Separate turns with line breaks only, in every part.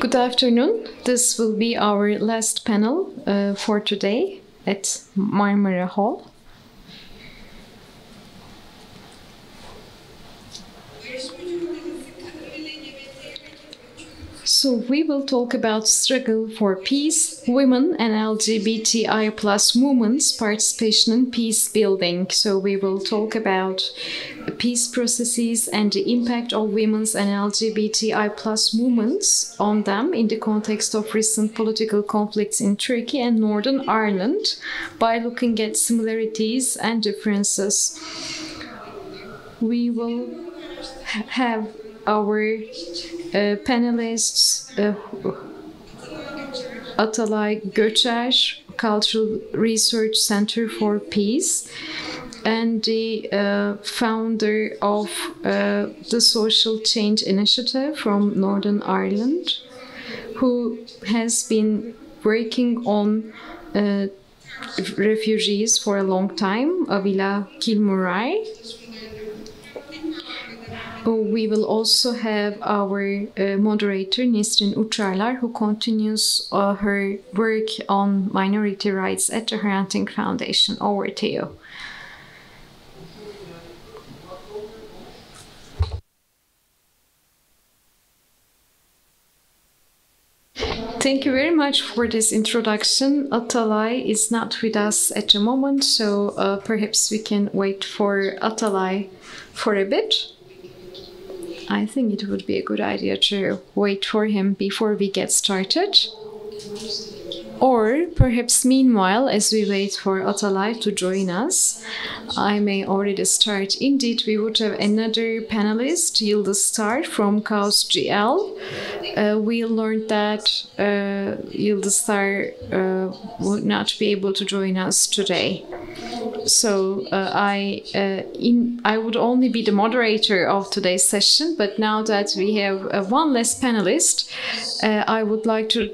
Good afternoon. This will be our last panel for today at Marmara Hall. So we will talk about struggle for peace, women and LGBTI plus movements, participation in peace building. So we will talk about peace processes and the impact of women's and LGBTI plus movements on them in the context of recent political conflicts in Turkey and Northern Ireland by looking at similarities and differences. We will have our panelists Atalay, Göçer, Cultural Research Center for Peace, and the founder of the Social Change Initiative from Northern Ireland, who has been working on refugees for a long time, Avila, Kilmurray. We will also have our moderator, Nesrin Uçarlar, who continues her work on minority rights at the Hrant Foundation. Over to you. Thank you very much for this introduction. Atalay is not with us at the moment, so perhaps we can wait for Atalay for a bit. I think it would be a good idea to wait for him before we get started. Or perhaps meanwhile, as we wait for Atalay to join us, I may already start. Indeed, we would have another panelist, Yıldız Star from Kaos GL. We learned that Yıldız Star would not be able to join us today. So I would only be the moderator of today's session, but now that we have one less panelist, I would like to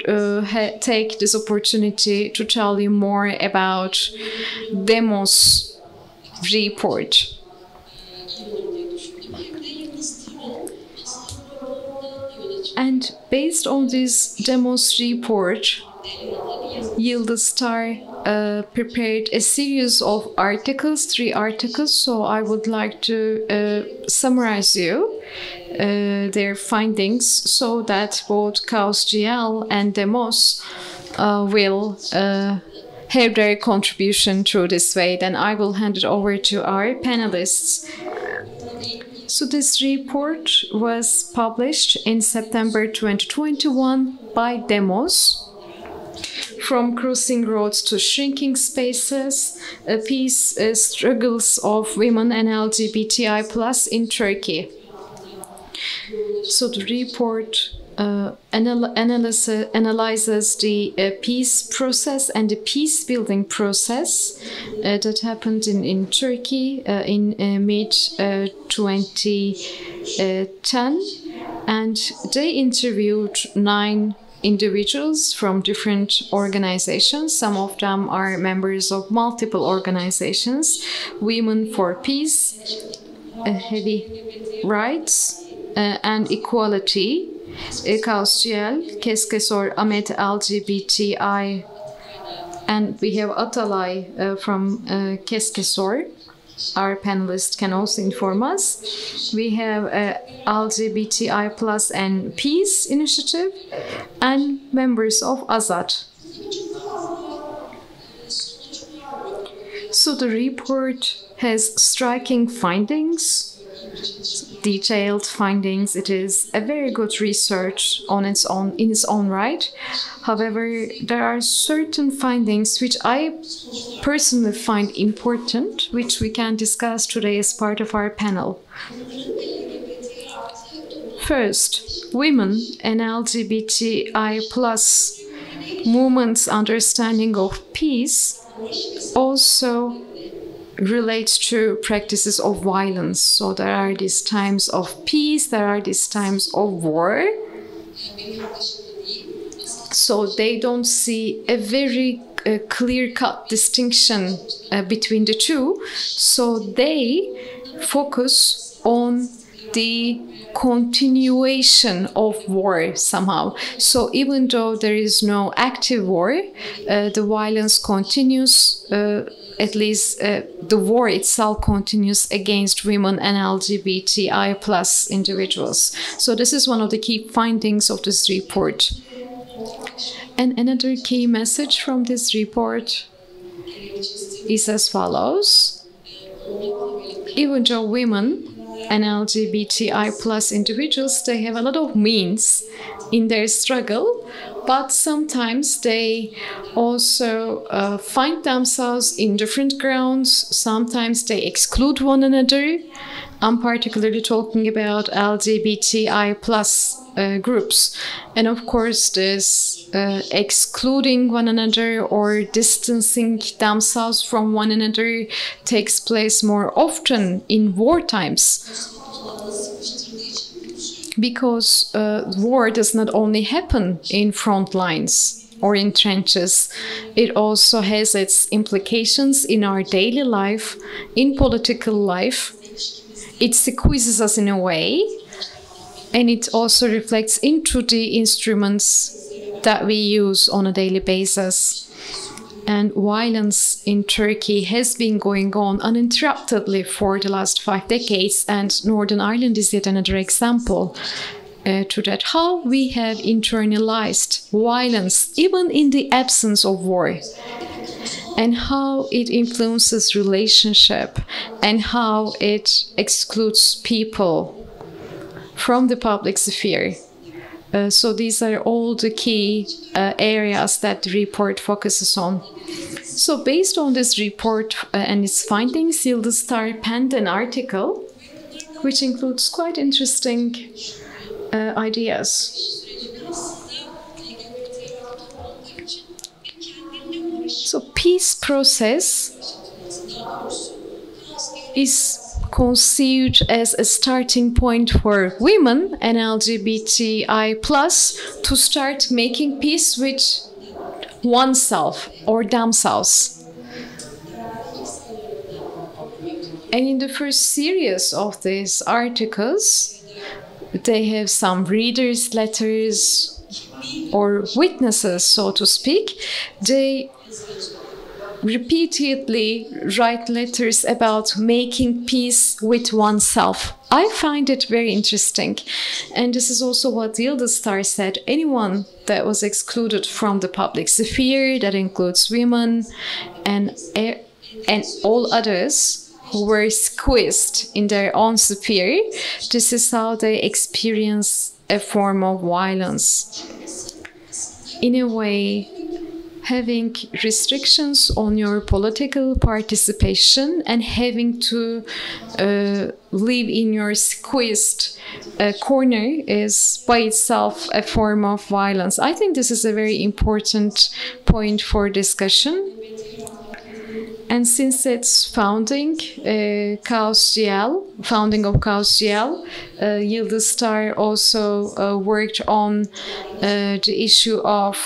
take this opportunity to tell you more about Demos report. And based on this Demos report, Yıldız Star prepared a series of articles, 3 articles, so I would like to summarize you their findings so that both Kaos GL and Demos will have their contribution through this way. Then I will hand it over to our panelists. So this report was published in September 2021 by Demos. From Crossing Roads to Shrinking Spaces, Peace Struggles of Women and LGBTI plus in Turkey. So the report analyzes the peace process and the peace building process that happened in Turkey in mid-2010, and they interviewed 9 individuals from different organizations. Some of them are members of multiple organizations: Women for Peace, Heavy Rights and Equality, Kaos GL, Keskesor, Ahmet LGBTI, and we have Atalay from Keskesor. Our panelists can also inform us. We have LGBTI plus and Peace Initiative and members of Azad. So the report has striking findings, detailed findings. It is a very good research in its own right. However, there are certain findings which I personally find important, which we can discuss today as part of our panel. First, women and LGBTI plus movements' understanding of peace also relates to practices of violence. So there are these times of peace, there are these times of war. So they don't see a very clear-cut distinction between the two. So they focus on the continuation of war somehow. So even though there is no active war, the violence continues, at least the war itself continues against women and LGBTI plus individuals. So this is one of the key findings of this report. And another key message from this report is as follows. Even though women and LGBTI plus individuals, they have a lot of means in their struggle, but sometimes they also find themselves in different grounds. Sometimes they exclude one another. I'm particularly talking about LGBTI plus groups. And of course, this excluding one another or distancing themselves from one another takes place more often in war times. Because war does not only happen in front lines or in trenches, it also has its implications in our daily life, in political life. It squeezes us in a way, and it also reflects into the instruments that we use on a daily basis. And violence in Turkey has been going on uninterruptedly for the last 5 decades, and Northern Ireland is yet another example to that. How we have internalized violence even in the absence of war, and how it influences relationship, and how it excludes people from the public sphere. So these are all the key areas that the report focuses on. So based on this report and its findings, Yıldız Star penned an article which includes quite interesting ideas. So peace process is conceived as a starting point for women and LGBTI plus to start making peace with oneself or themselves. And in the first series of these articles, they have some readers' letters or witnesses, so to speak. They repeatedly write letters about making peace with oneself. I find it very interesting. And this is also what Yıldız Star said. Anyone that was excluded from the public sphere, that includes women and all others who were squeezed in their own sphere, this is how they experience a form of violence. In a way, having restrictions on your political participation and having to live in your squeezed corner is by itself a form of violence. I think this is a very important point for discussion. And since its founding of KAOS-GL, Yıldız Star also worked on the issue of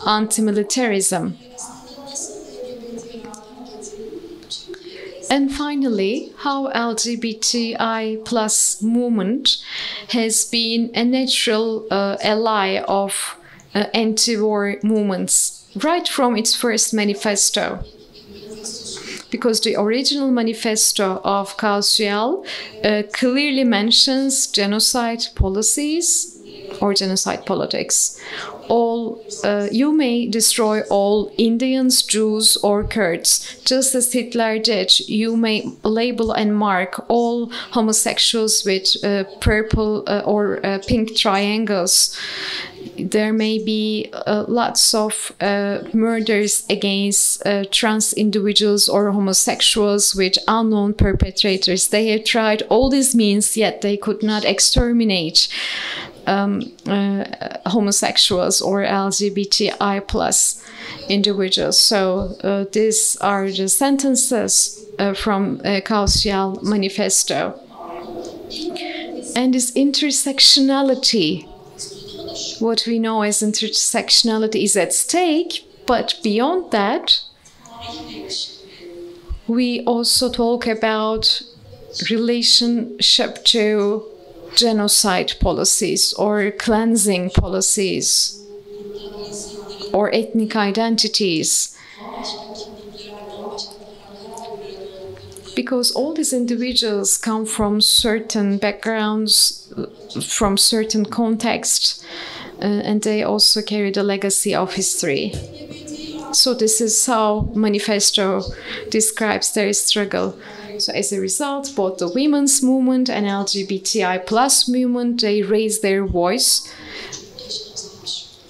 anti-militarism. And finally, how LGBTI plus movement has been a natural ally of anti-war movements right from its first manifesto. Because the original manifesto of KAOS-GL clearly mentions genocide policies or genocide politics. You may destroy all Indians, Jews, or Kurds, just as Hitler did. You may label and mark all homosexuals with purple or pink triangles. There may be lots of murders against trans individuals or homosexuals with unknown perpetrators. They have tried all these means, yet they could not exterminate homosexuals or LGBTI plus individuals. So these are the sentences from KAOS-GL manifesto. And this intersectionality, what we know as intersectionality, is at stake, but beyond that, we also talk about relationship to genocide policies or cleansing policies or ethnic identities. Because all these individuals come from certain backgrounds, from certain contexts, and they also carry the legacy of history. So this is how Manifesto describes their struggle. So as a result, both the women's movement and LGBTI plus movement, they raise their voice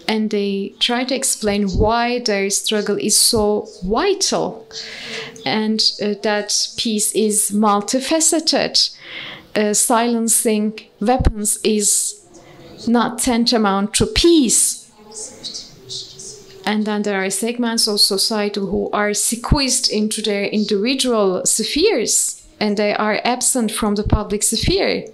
and they try to explain why their struggle is so vital and that peace is multifaceted. Silencing weapons is not tantamount to peace. And then there are segments of society who are squeezed into their individual spheres and they are absent from the public sphere.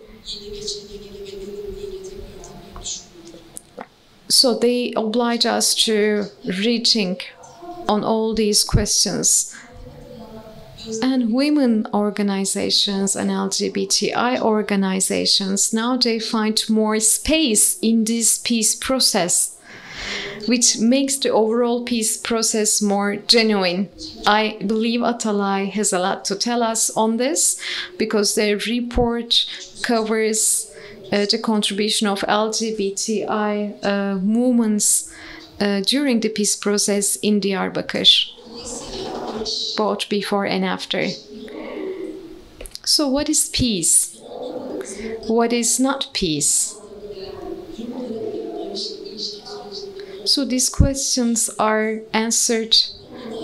So they oblige us to rethink on all these questions. And women organizations and LGBTI organizations, now they find more space in this peace process, which makes the overall peace process more genuine. I believe Atalay has a lot to tell us on this because their report covers the contribution of LGBTI movements during the peace process in Diyarbakir, both before and after. So what is peace? What is not peace? So these questions are answered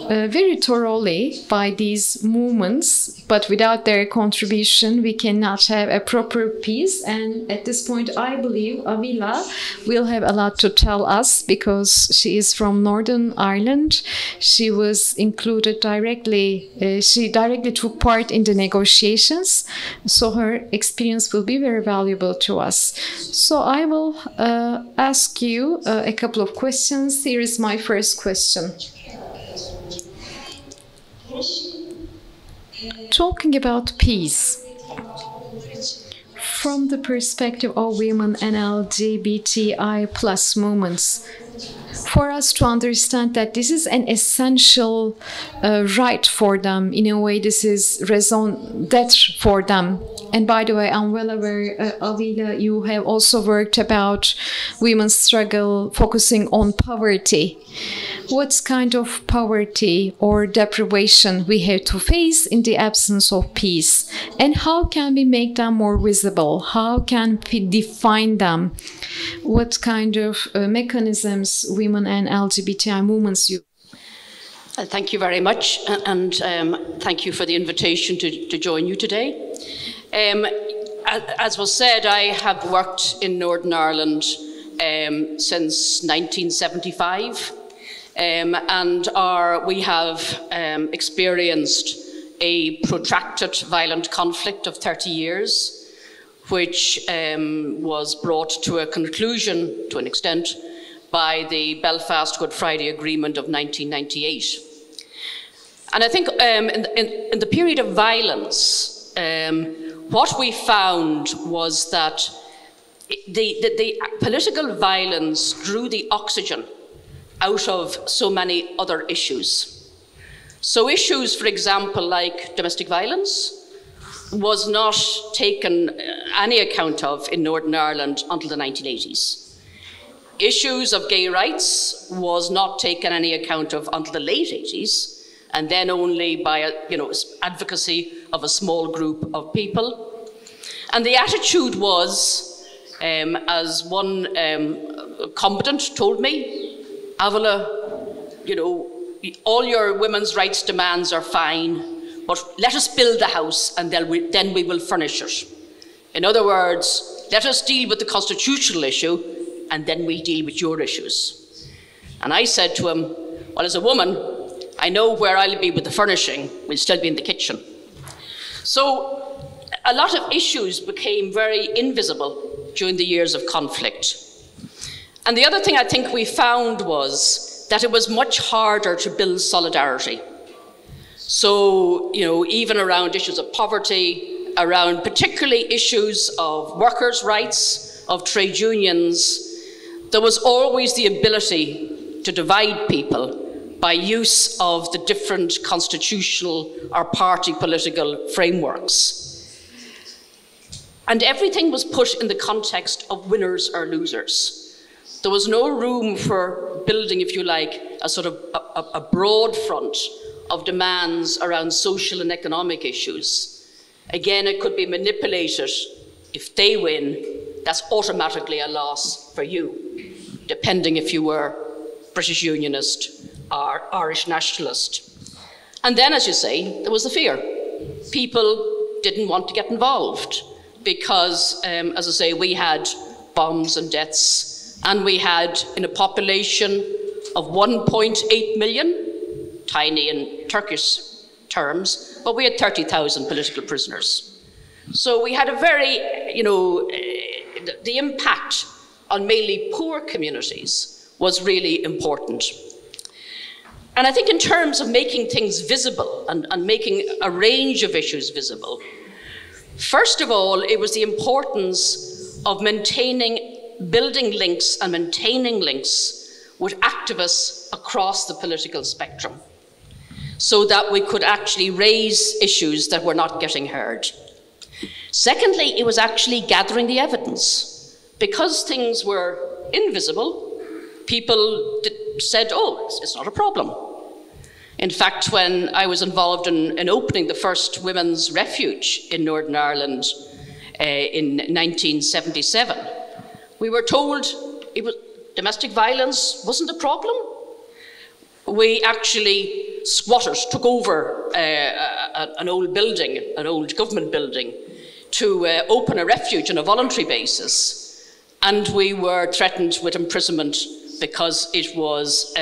very thoroughly by these movements, but without their contribution, we cannot have a proper peace. And at this point, I believe Avila will have a lot to tell us because she is from Northern Ireland. She was included directly, she directly took part in the negotiations, so her experience will be very valuable to us. So I will ask you a couple of questions. Here is my first question. Talking about peace from the perspective of women and LGBTI plus movements, for us to understand that this is an essential right for them, in a way this is raison d'être for them. And by the way, I'm well aware, Avila, you have also worked about women's struggle focusing on poverty. What kind of poverty or deprivation we have to face in the absence of peace? And how can we make them more visible? How can we define them? What kind of mechanisms women and LGBTI movements use?
Thank you very much, and thank you for the invitation to join you today. As was said, I have worked in Northern Ireland since 1975. We have experienced a protracted violent conflict of 30 years, which was brought to a conclusion, to an extent, by the Belfast Good Friday Agreement of 1998. And I think in the period of violence, what we found was that the political violence drew the oxygen out of so many other issues. So issues, for example, like domestic violence was not taken any account of in Northern Ireland until the 1980s. Issues of gay rights was not taken any account of until the late 80s, and then only by advocacy of a small group of people. And the attitude was, as one combatant told me, Avila, all your women's rights demands are fine, but let us build the house and then we will furnish it. In other words, let us deal with the constitutional issue and then we'll deal with your issues. And I said to him, well, as a woman, I know where I'll be with the furnishing. We'll still be in the kitchen. So a lot of issues became very invisible during the years of conflict. And the other thing I think we found was that it was much harder to build solidarity. So, even around issues of poverty, around particularly issues of workers' rights, of trade unions, there was always the ability to divide people by use of the different constitutional or party political frameworks. And everything was put in the context of winners or losers. There was no room for building, if you like, a sort of a broad front of demands around social and economic issues. Again, it could be manipulated. If they win, that's automatically a loss for you, depending if you were British Unionist or Irish nationalist. And then, as you say, there was the fear. People didn't want to get involved because, as I say, we had bombs and deaths, and we had, in a population of 1.8 million, tiny in Turkish terms, but we had 30,000 political prisoners. So we had a very, the impact on mainly poor communities was really important. And I think in terms of making things visible and making a range of issues visible, first of all, it was the importance of building links and maintaining links with activists across the political spectrum, so that we could actually raise issues that were not getting heard. Secondly, it was actually gathering the evidence. Because things were invisible, people said, oh, it's not a problem. In fact, when I was involved in opening the first women's refuge in Northern Ireland in 1977, we were told domestic violence wasn't a problem. We actually squatters took over an old building, an old government building, to open a refuge on a voluntary basis. And we were threatened with imprisonment because it was,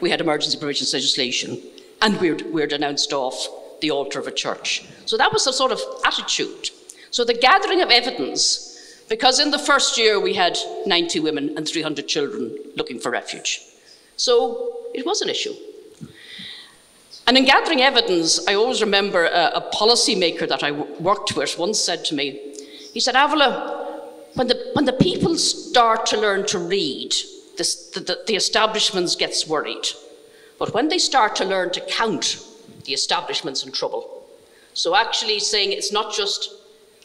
we had emergency provisions legislation, and we were denounced off the altar of a church. So that was the sort of attitude. So the gathering of evidence, because in the first year we had 90 women and 300 children looking for refuge. So it was an issue. And in gathering evidence, I always remember a policymaker that I worked with once said to me, he said, Avila, when the people start to learn to read, the establishment gets worried. But when they start to learn to count, the establishment's in trouble. So actually saying it's not just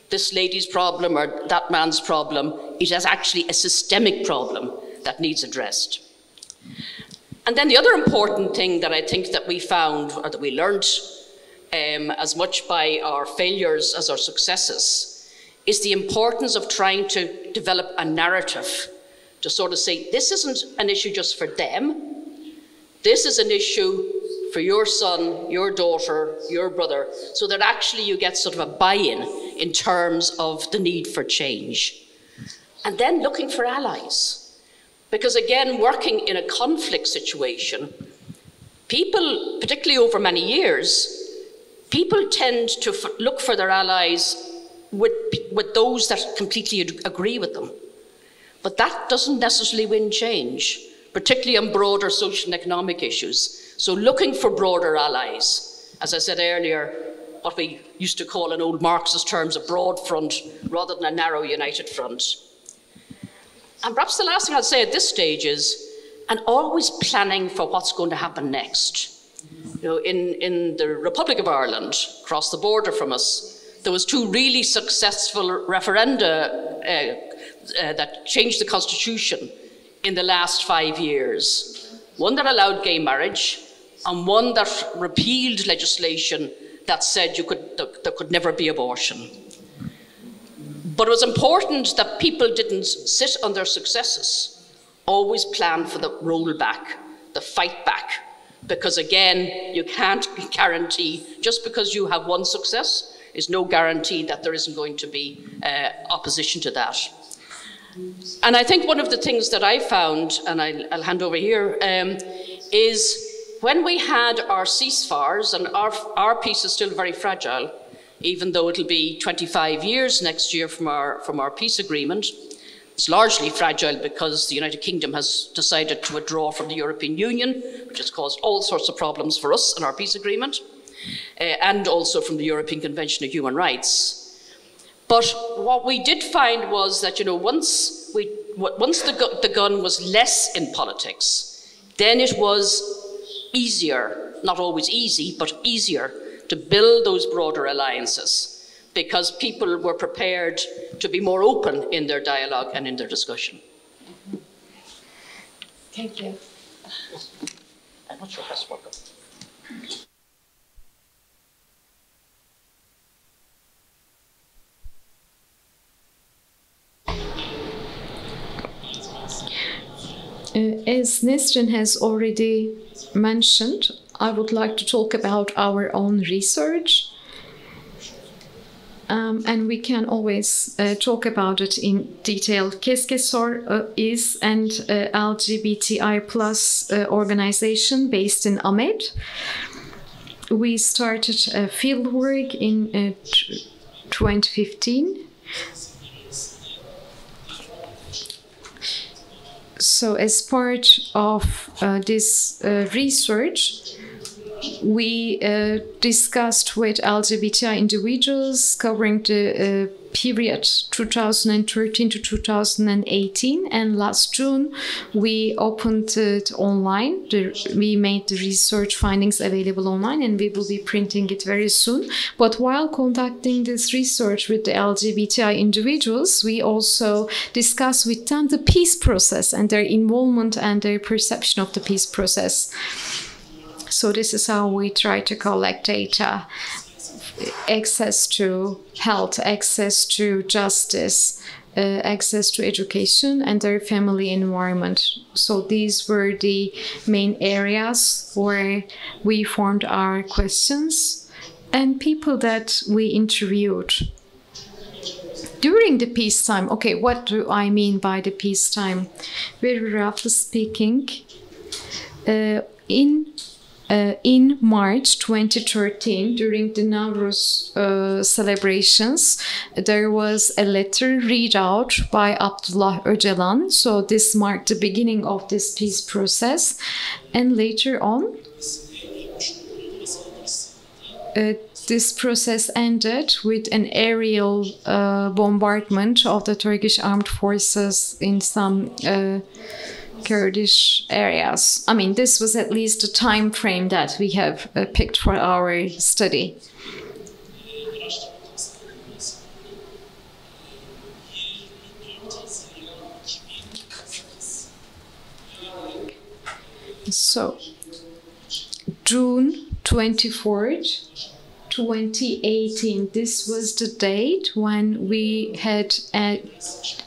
this lady's problem or that man's problem, it is actually a systemic problem that needs addressed. And then the other important thing that I think that we found, or that we learned as much by our failures as our successes, is the importance of trying to develop a narrative to sort of say, this isn't an issue just for them. This is an issue for your son, your daughter, your brother, so that actually you get sort of a buy-in in terms of the need for change. And then looking for allies. Because again, working in a conflict situation, people, particularly over many years, people tend to look for their allies with those that completely agree with them. But that doesn't necessarily win change, particularly on broader social and economic issues. So looking for broader allies, as I said earlier, what we used to call in old Marxist terms a broad front rather than a narrow united front. And perhaps the last thing I'll say at this stage is, and always planning for what's going to happen next. You know, in the Republic of Ireland, across the border from us, there was 2 really successful referenda that changed the constitution in the last 5 years. One that allowed gay marriage, and one that repealed legislation that said there could never be abortion. But it was important that people didn't sit on their successes, always plan for the rollback, the fight back. Because again, you can't guarantee, just because you have one success, is no guarantee that there isn't going to be opposition to that. And I think one of the things that I found, and I'll hand over here, is when we had our ceasefires, and our peace is still very fragile, even though it'll be 25 years next year from our peace agreement. It's largely fragile because the United Kingdom has decided to withdraw from the European Union, which has caused all sorts of problems for us in our peace agreement, and also from the European Convention of Human Rights. But what we did find was that, once the gun was less in politics, then it was easier, not always easy, but easier to build those broader alliances, because people were prepared to be more open in their dialogue and in their discussion.
Thank you.
I'm not sure if that's welcome.
As Nesrin has already mentioned, I would like to talk about our own research. And we can always talk about it in detail. Göçer is an LGBTI plus organization based in Ahmet. We started fieldwork in 2015. So as part of this research, we discussed with LGBTI individuals covering the period 2013 to 2018, and last June we opened it online. We made the research findings available online, and we will be printing it very soon. But while conducting this research with the LGBTI individuals, we also discussed with them the peace process and their involvement and their perception of the peace process. So this is how we try to collect data: access to health, access to justice, access to education, and their family environment. So these were the main areas where we formed our questions and people that we interviewed. During the peacetime, okay, what do I mean by the peacetime? Very roughly speaking, in March 2013, during the Nowruz celebrations, there was a letter read out by Abdullah Öcalan. So this marked the beginning of this peace process. And later on, this process ended with an aerial bombardment of the Turkish armed forces in some Kurdish areas. I mean, this was at least the time frame that we have picked for our study. So, June 24th, 2018, this was the date when we had an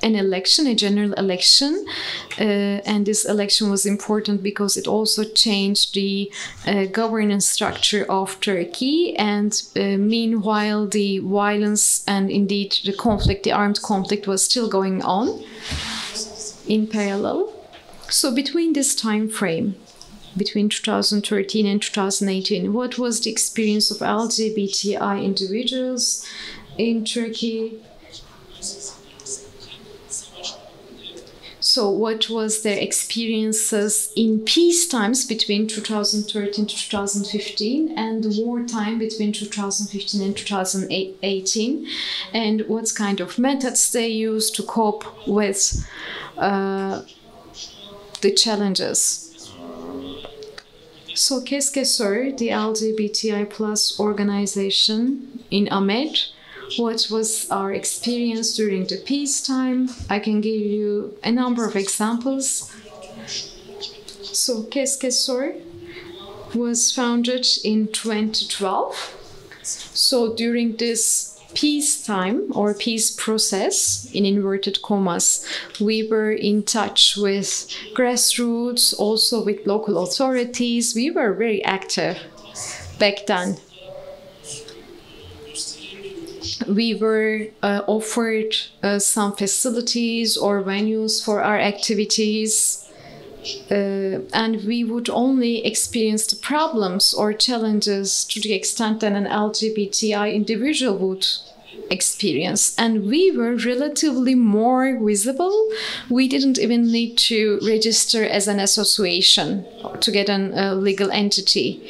election, a general election, and this election was important because it also changed the governance structure of Turkey, and meanwhile the violence and indeed the conflict, the armed conflict, was still going on in parallel. So between this time frame, between 2013 and 2018, what was the experience of LGBTI individuals in Turkey? So what was their experiences in peace times between 2013 to 2015 and wartime between 2015 and 2018? And what kind of methods they used to cope with the challenges? So Göçer, the LGBTI plus organization in Ahmet, what was our experience during the peacetime? I can give you a number of examples. So Göçer was founded in 2012. So during this peacetime or peace process, in inverted commas, we were in touch with grassroots, also with local authorities. We were very active back then. We were offered some facilities or venues for our activities, and we would only experience the problems or challenges to the extent that an LGBTI individual would experience. And we were relatively more visible. We didn't even need to register as an association to get a legal entity.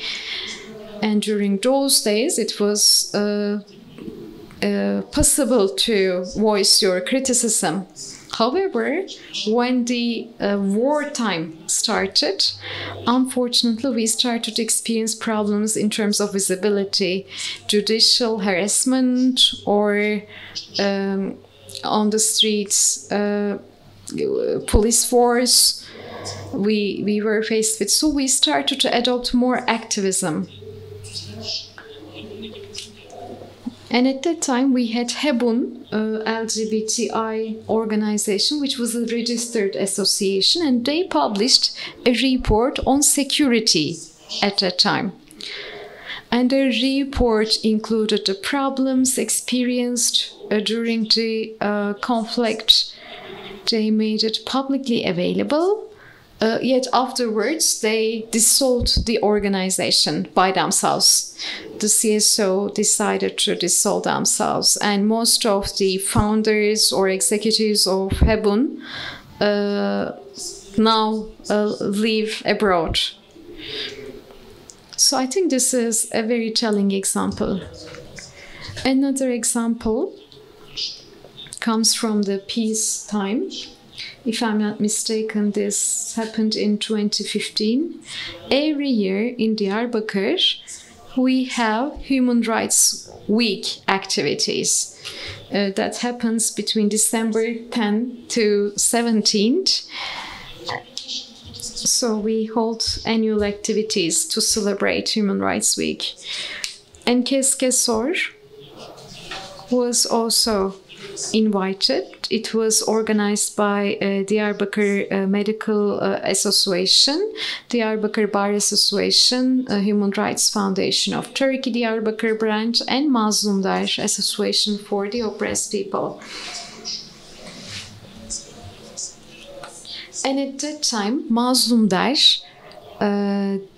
And during those days, it was possible to voice your criticism. However, when the wartime started, unfortunately, we started to experience problems in terms of visibility, judicial harassment, or on the streets, police force. We were faced with. So we started to adopt more activism. And at that time, we had HEBUN, LGBTI organization, which was a registered association, and they published a report on security at that time. And the report included the problems experienced during the conflict. They made it publicly available. Yet afterwards, they dissolved the organization by themselves. The CSO decided to dissolve themselves, and most of the founders or executives of HEBUN now live abroad. So I think this is a very telling example. Another example comes from the peacetime. If I'm not mistaken, this happened in 2015. Every year in Diyarbakır, we have Human Rights Week activities. That happens between December 10th to 17th. So we hold annual activities to celebrate Human Rights Week. And Keskesor was also invited. It was organized by Diyarbakır Medical Association, Diyarbakır Bar Association, Human Rights Foundation of Turkey, Diyarbakır branch, and Mazlumlar Association for the Oppressed People. And at that time, Mazlumlar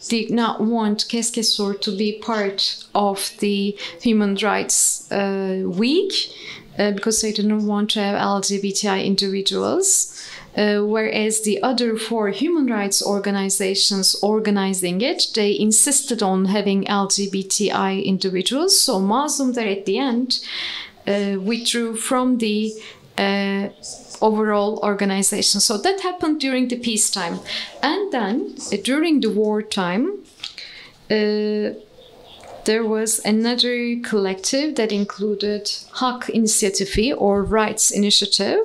did not want Keskesor to be part of the Human Rights Week, because they didn't want to have LGBTI individuals, whereas the other four human rights organizations organizing it, they insisted on having LGBTI individuals. So Mazlumlar at the end withdrew from the overall organization. So that happened during the peacetime. And then during the wartime, there was another collective that included Hak Inisiatifi, or Rights Initiative.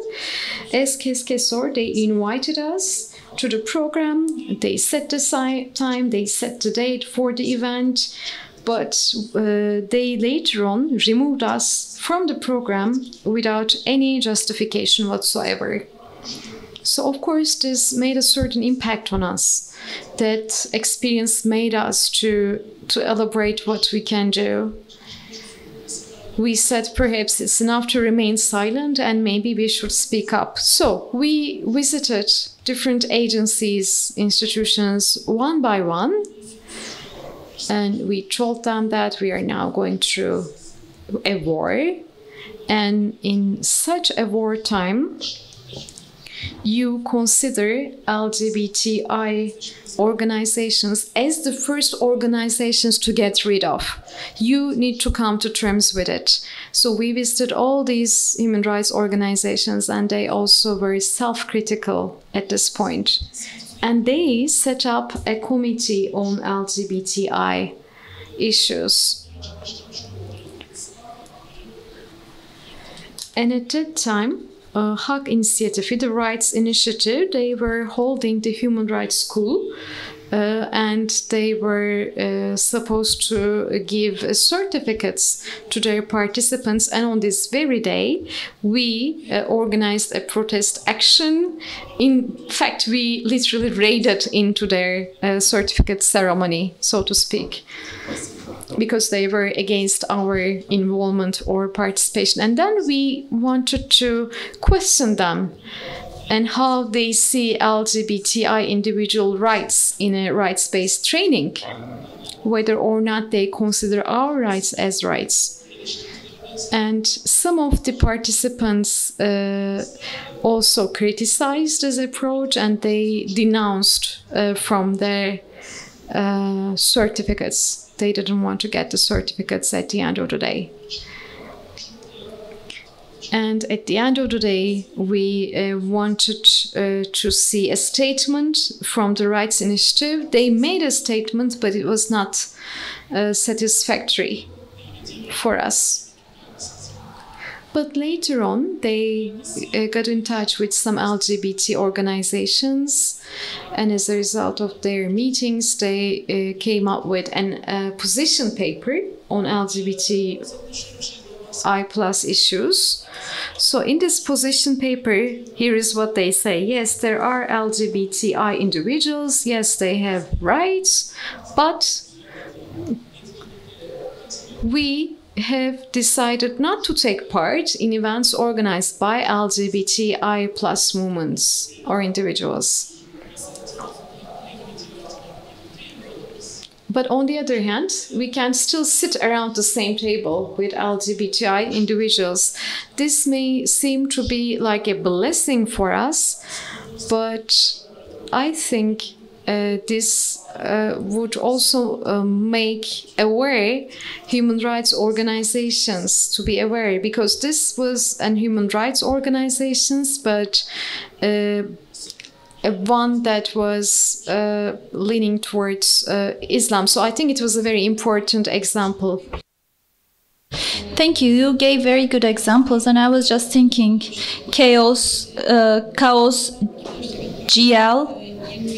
As Keskesor, they invited us to the program. They set the time, they set the date for the event, but they later on removed us from the program without any justification whatsoever. So of course this made a certain impact on us. That experience made us to elaborate what we can do. We said perhaps it's enough to remain silent and maybe we should speak up. So we visited different agencies, institutions, one by one, and we told them that we are now going through a war, and in such a wartime, you consider LGBTI organizations as the first organizations to get rid of. You need to come to terms with it. So we visited all these human rights organizations, and they also were self-critical at this point. And they set up a committee on LGBTI issues. And at that time, Hak Inisiatifi, the Rights Initiative, they were holding the Human Rights School, and they were supposed to give certificates to their participants. And on this very day, we organized a protest action. In fact, we literally raided into their certificate ceremony, so to speak, because they were against our involvement or participation. And then we wanted to question them and how they see LGBTI individual rights in a rights-based training, whether or not they consider our rights as rights. And some of the participants also criticized this approach, and they denounced from their certificates. They didn't want to get the certificates at the end of the day. And at the end of the day, we wanted to see a statement from the Rights Initiative. They made a statement, but it was not satisfactory for us. But later on, they got in touch with some LGBT organizations, and as a result of their meetings, they came up with a position paper on LGBTI plus issues. So in this position paper, here is what they say. Yes, there are LGBTI individuals. Yes, they have rights, but we have decided not to take part in events organized by LGBTI plus movements or individuals. But on the other hand, we can still sit around the same table with LGBTI individuals. This may seem to be like a blessing for us, but I think this would also make aware human rights organizations to be aware, because this was an human rights organizations, but one that was leaning towards Islam. So I think it was a very important example.
Thank you. You gave very good examples, and I was just thinking, Chaos GL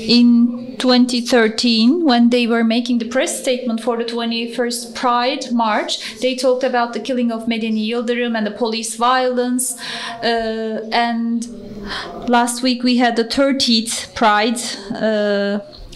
in 2013, when they were making the press statement for the 21st Pride March, they talked about the killing of Medeni Yıldırım and the police violence. And last week we had the 30th Pride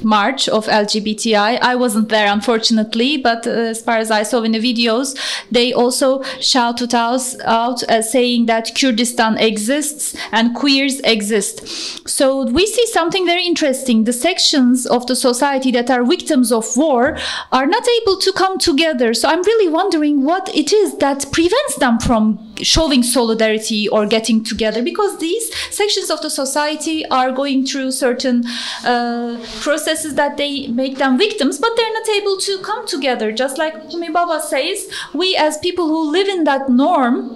March of LGBTI. I wasn't there, unfortunately, but as far as I saw in the videos, they also shouted out saying that Kurdistan exists and queers exist. So we see something very interesting. The sections of the society that are victims of war are not able to come together. So I'm really wondering what it is that prevents them from showing solidarity or getting together, because these sections of the society are going through certain processes that they make them victims, but they're not able to come together. Just like Humi Baba says, we as people who live in that norm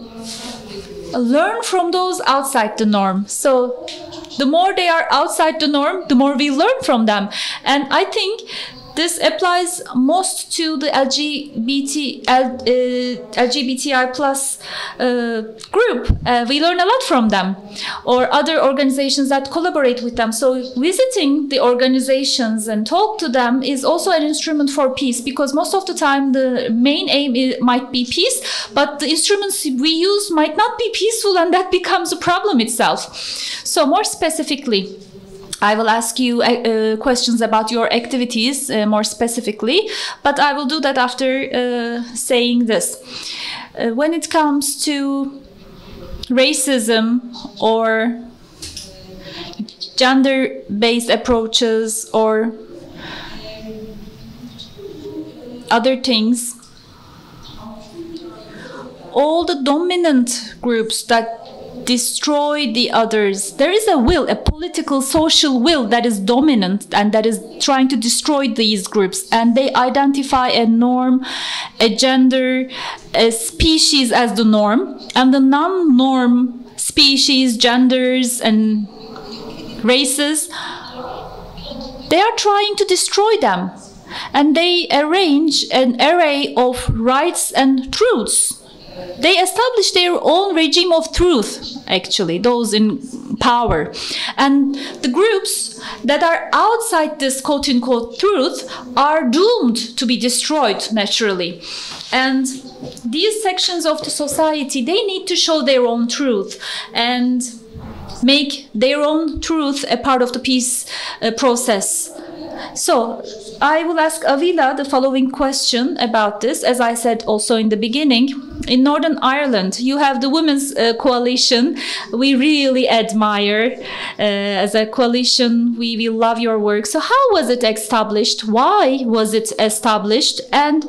learn from those outside the norm. So the more they are outside the norm, the more we learn from them. And I think this applies most to the LGBTI plus group. We learn a lot from them, or other organizations that collaborate with them. So visiting the organizations and talk to them is also an instrument for peace, because most of the time the main aim might be peace, but the instruments we use might not be peaceful, and that becomes a problem itself. So more specifically, I will ask you questions about your activities more specifically, but I will do that after saying this. When it comes to racism or gender-based approaches or other things, all the dominant groups that destroy the others, there is a will, a political, social will that is dominant and that is trying to destroy these groups. And they identify a norm, a gender, a species as the norm. And the non-norm species, genders, and races, they are trying to destroy them. And they arrange an array of rights and truths. They establish their own regime of truth, actually, those in power. And the groups that are outside this quote-unquote truth are doomed to be destroyed, naturally. And these sections of the society, they need to show their own truth and make their own truth a part of the peace process. So I will ask Avila the following question about this. As I said also in the beginning, in Northern Ireland, you have the Women's Coalition. We really admire as a coalition. We love your work. So how was it established? Why was it established? And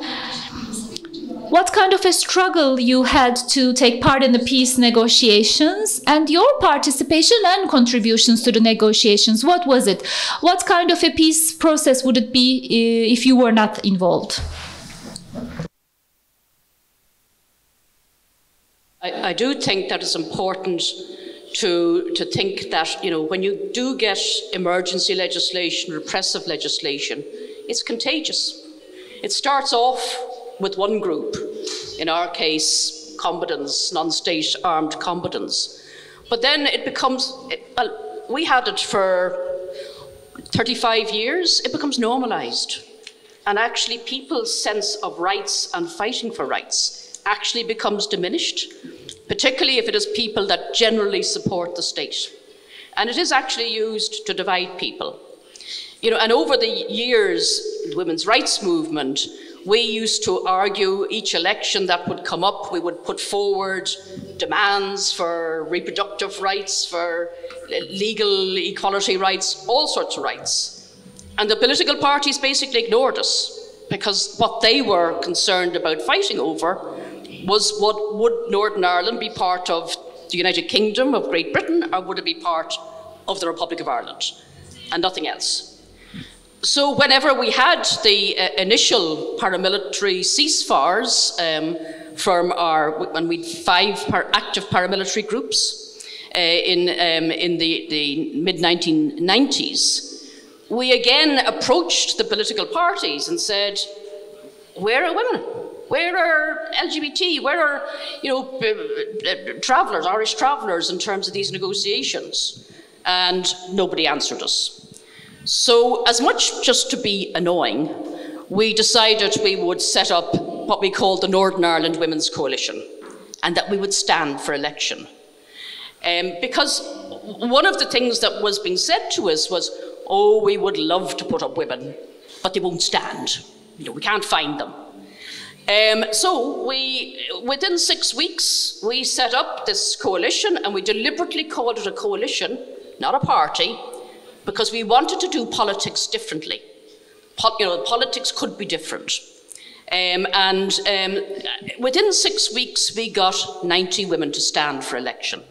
what kind of a struggle you had to take part in the peace negotiations, and your participation and contributions to the negotiations? What was it? What kind of a peace process would it be if you were not involved?
I I do think that it's important to think that, you know, when you do get emergency legislation, repressive legislation, it's contagious. It starts off with one group, in our case, combatants, non-state armed combatants. But then it becomes, well, we had it for 35 years, it becomes normalised. And actually people's sense of rights and fighting for rights actually becomes diminished, particularly if it is people that generally support the state. And it is actually used to divide people. You know, and over the years, the women's rights movement, we used to argue each election that would come up, we would put forward demands for reproductive rights, for legal equality rights, all sorts of rights. And the political parties basically ignored us, because what they were concerned about fighting over was, what would Northern Ireland be part of the United Kingdom of Great Britain, or would it be part of the Republic of Ireland, and nothing else. So whenever we had the initial paramilitary ceasefires when we had 5 active paramilitary groups in the mid-1990s, we again approached the political parties and said, where are women? Where are LGBT? Where are, you know, travellers, Irish travellers, in terms of these negotiations? And nobody answered us. So, as much just to be annoying, we decided we would set up what we called the Northern Ireland Women's Coalition, and that we would stand for election. Because one of the things that was being said to us was, oh, we would love to put up women, but they won't stand. You know, we can't find them. So within 6 weeks, we set up this coalition, and we deliberately called it a coalition, not a party, because we wanted to do politics differently. You know, politics could be different. Within 6 weeks, we got 90 women to stand for election.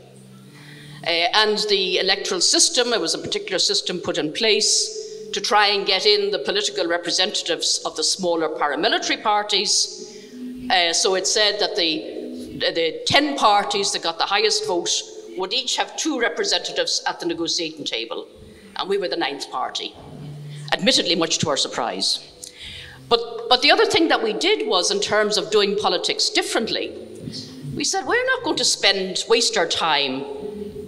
And the electoral system, it was a particular system put in place to try and get in the political representatives of the smaller paramilitary parties. So it said that the 10 parties that got the highest vote would each have 2 representatives at the negotiating table. And we were the 9th party, admittedly much to our surprise. But the other thing that we did was, in terms of doing politics differently, we said, we're not going to waste our time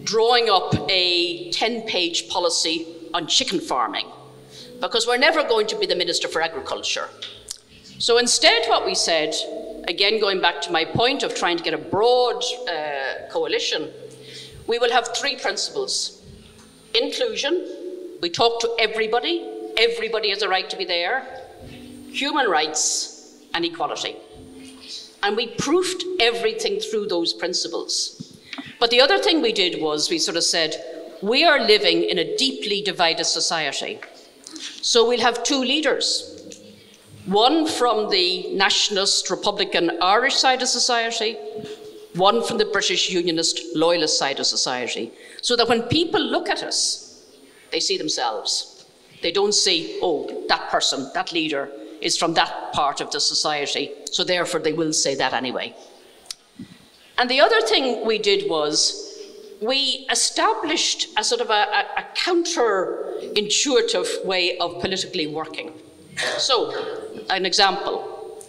drawing up a 10-page policy on chicken farming, because we're never going to be the Minister for Agriculture. So instead what we said, again going back to my point of trying to get a broad coalition, we will have 3 principles. Inclusion, we talk to everybody has a right to be there. Human rights and equality. And we proofed everything through those principles. But the other thing we did was, we sort of said, we are living in a deeply divided society. So we'll have 2 leaders. One from the nationalist, Republican, Irish side of society, one from the British Unionist, Loyalist side of society. So that when people look at us, they see themselves. They don't see, oh, that person, that leader is from that part of the society, so therefore they will say that anyway. And the other thing we did was, we established a sort of a counterintuitive way of politically working. So, an example.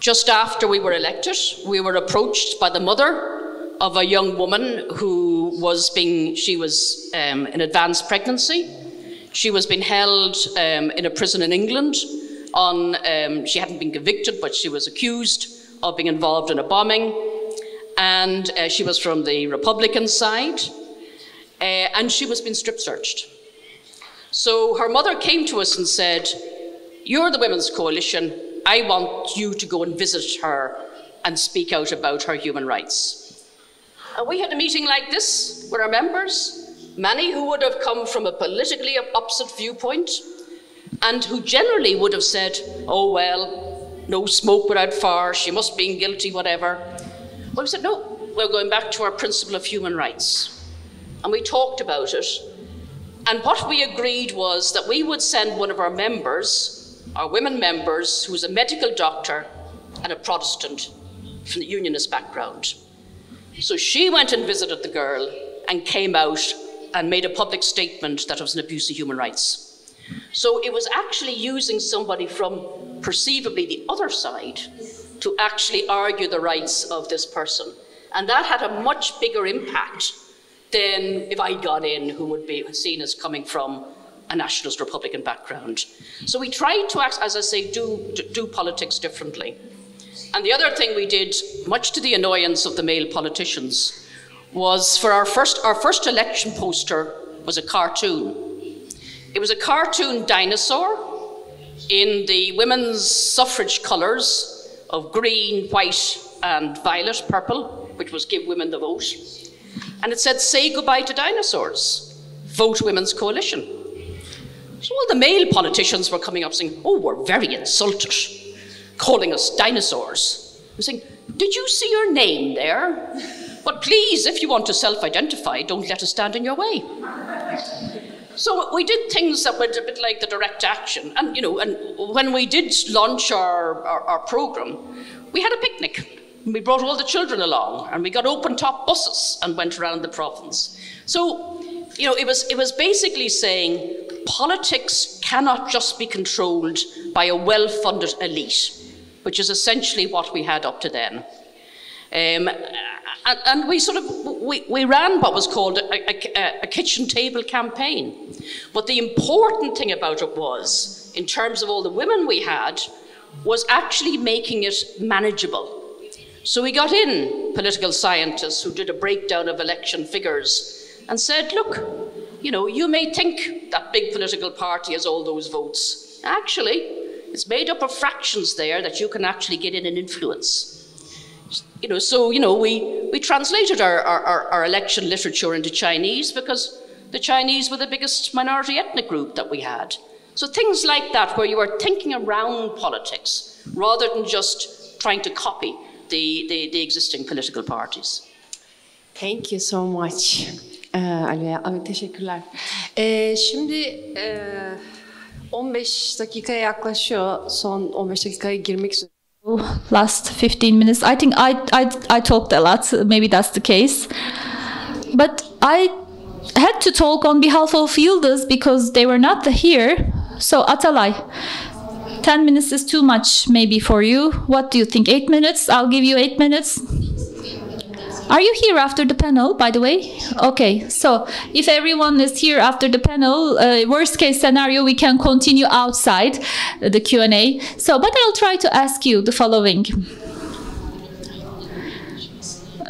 Just after we were elected, we were approached by the mother of a young woman who was in advanced pregnancy. She was being held in a prison in England she hadn't been convicted, but she was accused of being involved in a bombing. And she was from the Republican side, and she was being strip searched. So her mother came to us and said, you're the Women's Coalition, I want you to go and visit her and speak out about her human rights. And we had a meeting like this with our members, many who would have come from a politically opposite viewpoint, and who generally would have said, oh well, no smoke without fire, she must be guilty, whatever. Well, we said, no, we're going back to our principle of human rights. And we talked about it. And what we agreed was that we would send one of our members, our women members, who was a medical doctor and a Protestant from the Unionist background. So she went and visited the girl and came out and made a public statement that it was an abuse of human rights. So it was actually using somebody from perceivably the other side to actually argue the rights of this person. And that had a much bigger impact than if I got in, who would be seen as coming from a nationalist Republican background. So we tried to, as I say, do politics differently. And the other thing we did, much to the annoyance of the male politicians, was for our first election poster was a cartoon. It was a cartoon dinosaur in the women's suffrage colours of green, white and violet, purple, which was give women the vote. And it said, say goodbye to dinosaurs, vote Women's Coalition. So all the male politicians were coming up saying, oh, we're very insulted, calling us dinosaurs. I'm saying, did you see your name there? But please, if you want to self-identify, don't let us stand in your way. So we did things that were a bit like the direct action. And, you know, and when we did launch our program, we had a picnic. We brought all the children along, and we got open-top buses and went around the province. So, you know, it was basically saying politics cannot just be controlled by a well-funded elite, which is essentially what we had up to then. And we sort of, we ran what was called a kitchen table campaign. But the important thing about it was, in terms of all the women we had, was actually making it manageable. So we got in political scientists who did a breakdown of election figures and said, look, you know, you may think that big political party has all those votes. Actually, it's made up of fractions there that you can actually get in and influence. You know, so, you know, we translated our election literature into Chinese because the Chinese were the biggest minority ethnic group that we had. So things like that, where you are thinking around politics rather than just trying to copy the existing political parties.
Thank you so much. Avila, teşekkürler. Şimdi 15 dakikaya yaklaşıyor. Son 15 dakikaya girmek üzere.
Last 15 minutes. I think I talked a lot. Maybe that's the case. But I had to talk on behalf of Yıldız because they were not here. So Atalay, 10 minutes is too much maybe for you. What do you think? 8 minutes? I'll give you 8 minutes. Are you here after the panel, by the way? Okay, so if everyone is here after the panel, worst case scenario, we can continue outside the Q&A. So, but I'll try to ask you the following.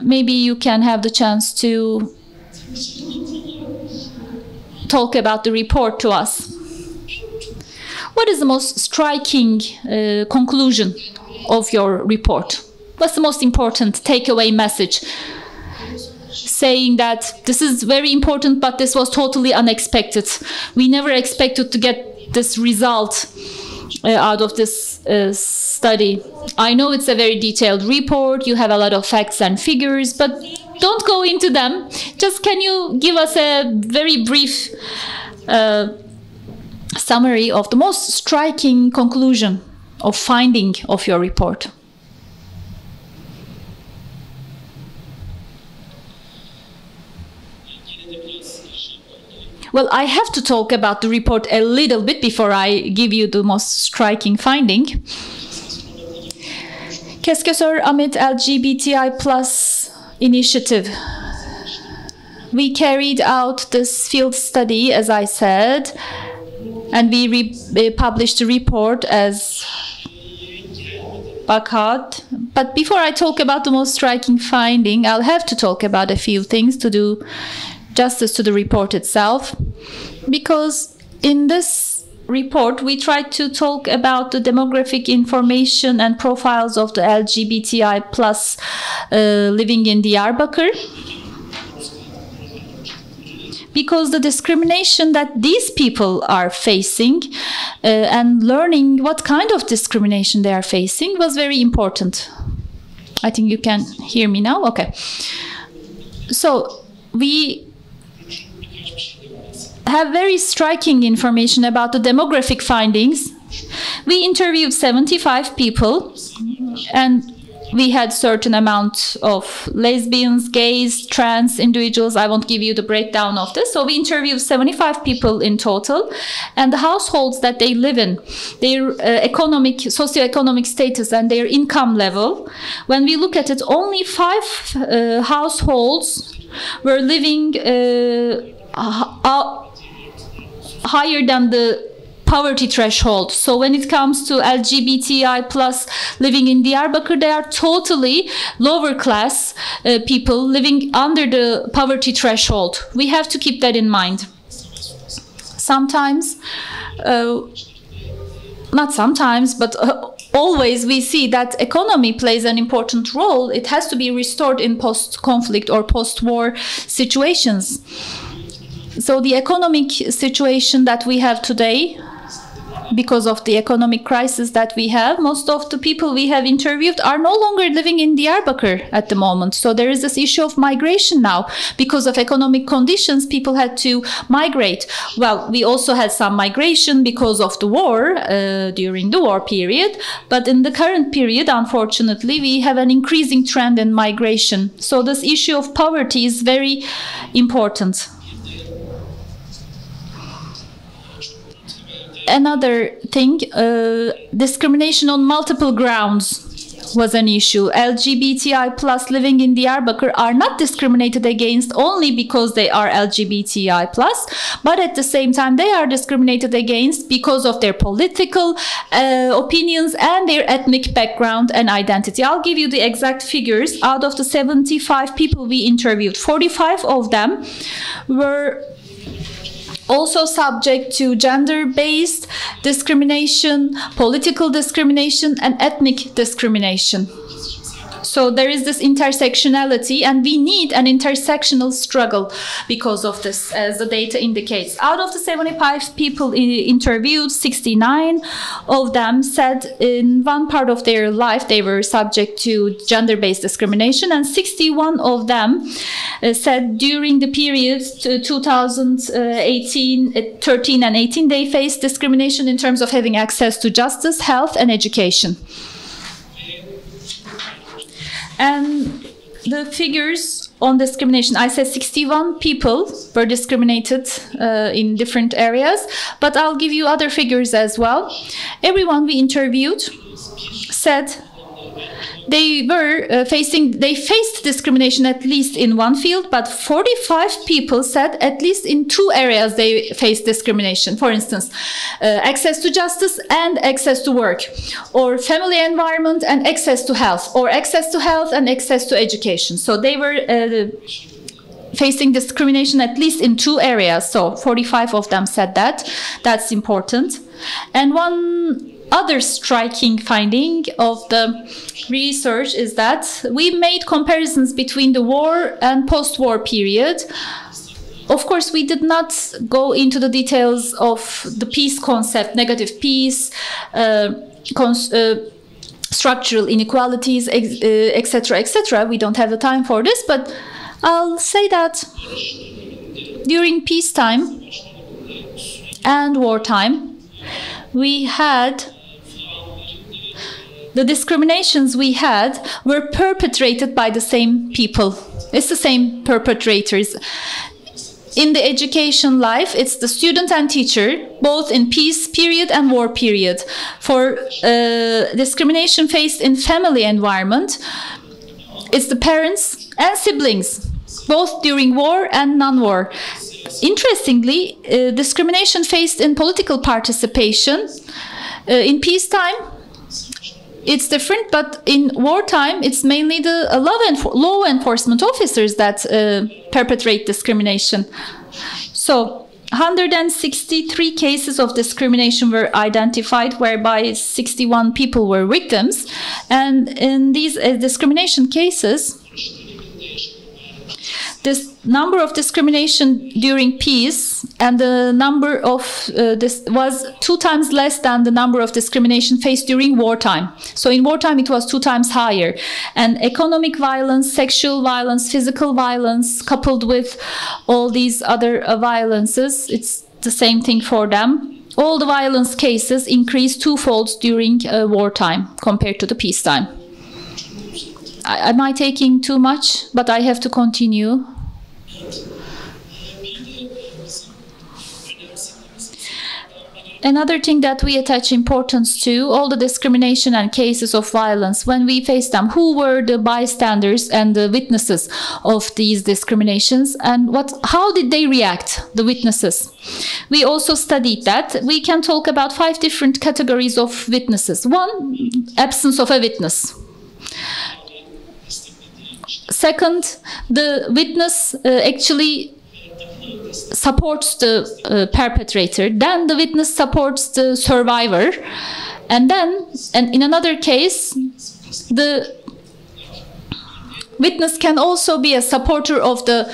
Maybe you can have the chance to talk about the report to us. What is the most striking conclusion of your report? What's the most important takeaway message? Saying that this is very important, but this was totally unexpected. We never expected to get this result out of this study. I know it's a very detailed report. You have a lot of facts and figures, but don't go into them. Just can you give us a very brief summary of the most striking conclusion or finding of your report? Well, I have to talk about the report a little bit before I give you the most striking finding. Qu'est-ce que sur Amit LGBTI plus initiative? We carried out this field study, as I said, and we published a report as Bakat. But before I talk about the most striking finding, I'll have to talk about a few things to do justice to the report itself, because in this report we tried to talk about the demographic information and profiles of the LGBTI plus living in Diyarbakır, because the discrimination that these people are facing and learning what kind of discrimination they are facing was very important. I think you can hear me now. Okay. So we have very striking information about the demographic findings. We interviewed 75 people, and we had certain amount of lesbians, gays, trans individuals. I won't give you the breakdown of this. So we interviewed 75 people in total, and the households that they live in, their socioeconomic status and their income level. When we look at it, only 5 households were living higher than the poverty threshold. So when it comes to LGBTI plus living in Diyarbakır, they are totally lower class people living under the poverty threshold. We have to keep that in mind. Sometimes, not sometimes, but always we see that economy plays an important role. It has to be restored in post-conflict or post-war situations. So the economic situation that we have today, because of the economic crisis that we have, most of the people we have interviewed are no longer living in Diyarbakır at the moment. So there is this issue of migration now. Because of economic conditions, people had to migrate. Well, we also had some migration because of the war, during the war period. But in the current period, unfortunately, we have an increasing trend in migration. So this issue of poverty is very important. Another thing, discrimination on multiple grounds was an issue. LGBTI plus living in Diyarbakır are not discriminated against only because they are LGBTI plus, but at the same time they are discriminated against because of their political opinions and their ethnic background and identity. I'll give you the exact figures. Out of the 75 people we interviewed, 45 of them were also subject to gender-based discrimination, political discrimination, and ethnic discrimination. So there is this intersectionality, and we need an intersectional struggle because of this, as the data indicates. Out of the 75 people interviewed, 69 of them said in one part of their life they were subject to gender-based discrimination, and 61 of them said during the period 2013 and 18 they faced discrimination in terms of having access to justice, health, and education. And the figures on discrimination, I said 61 people were discriminated in different areas, but I'll give you other figures as well. Everyone we interviewed said they faced discrimination at least in one field, but 45 people said at least in 2 areas they faced discrimination. For instance, access to justice and access to work, or family environment and access to health, or access to health and access to education. So they were facing discrimination at least in 2 areas. So 45 of them said that. That's important. And one other striking finding of the research is that we made comparisons between the war and post-war period. Of course, we did not go into the details of the peace concept, negative peace, structural inequalities, etc., etc. We don't have the time for this, but I'll say that during peacetime and wartime, we had the discriminations we had were perpetrated by the same people. It's the same perpetrators. In the education life, it's the student and teacher, both in peace period and war period. For discrimination faced in family environment, it's the parents and siblings, both during war and non-war. Interestingly, discrimination faced in political participation in peacetime, it's different, but in wartime, it's mainly the law enforcement officers that perpetrate discrimination. So 163 cases of discrimination were identified, whereby 61 people were victims. And in these discrimination cases, this number of discrimination during peace and the number of this was 2 times less than the number of discrimination faced during wartime. So in wartime it was 2 times higher. And economic violence, sexual violence, physical violence, coupled with all these other violences, it's the same thing for them. All the violence cases increased 2-fold during wartime compared to the peacetime. Am I taking too much? But I have to continue. Another thing that we attach importance to, all the discrimination and cases of violence, when we face them, who were the bystanders and the witnesses of these discriminations, and how did they react, the witnesses? We also studied that. We can talk about 5 different categories of witnesses. 1, absence of a witness. Second, the witness actually supports the perpetrator, then the witness supports the survivor, and then in another case the witness can also be a supporter of the